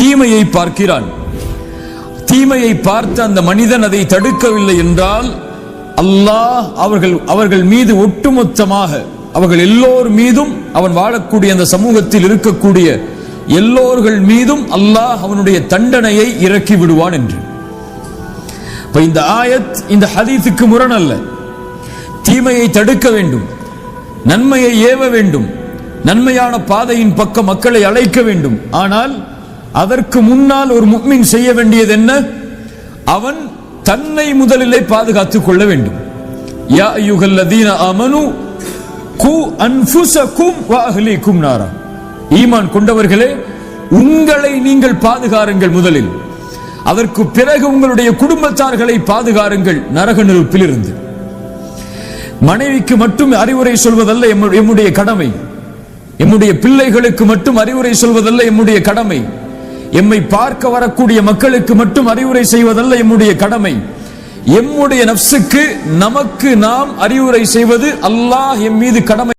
தீமையை பார்க்கிறான். தீமையை பார்த்த அந்த மனிதன் அதை தடுக்கவில்லை என்றால் அல்லாஹ் அவர்கள் மீது ஒட்டுமொத்தமாக அவர்கள் எல்லோர் மீதும், அவன் வாழக்கூடிய அந்த சமூகத்தில் இருக்கக்கூடிய எல்லோர்கள் மீதும் அல்லாஹ் அவனுடைய தண்டனையை இறக்கி விடுவான் என்று. இந்த ஆயத் இந்த ஹதீஸுக்கு முரண் அல்ல. தீமையை தடுக்க வேண்டும், நன்மையை ஏவ வேண்டும், நன்மையான பாதையின் பக்கம் மக்களை அழைக்க வேண்டும். ஆனால் அதற்கு முன்னால் ஒரு முஃமின் செய்ய வேண்டியது என்ன? அவன் தன்னை முதலிலே பாதுகாத்துக் கொள்ள வேண்டும். யா அய்யுஹல்லதீன ஆமனு கு அன்ஃபுஸகும் வ அஹ்லீகும் நாரா. ஈமான் கொண்டவர்களே, உங்களை நீங்கள் பாதுகாருங்கள் முதலில், அதற்கு பிறகு உங்களுடைய குடும்பத்தார்களை பாதுகாருங்கள் நரக நெருப்பிலிருந்து. மனைவிக்கு மட்டும் அறிவுரை சொல்வதல்ல எம்முடைய கடமை, எம்முடைய பிள்ளைகளுக்கு மட்டும் அறிவுரை சொல்வதல்ல எம்முடைய கடமை, எம்மை பார்க்க வரக்கூடிய மக்களுக்கு மட்டும் அறிவுரை செய்வதல்ல எம்முடைய கடமை, எம்முடைய நஃப்ஸுக்கு நமக்கு நாம் அறிவுரை செய்வது அல்லாஹ் எம் மீது கடமை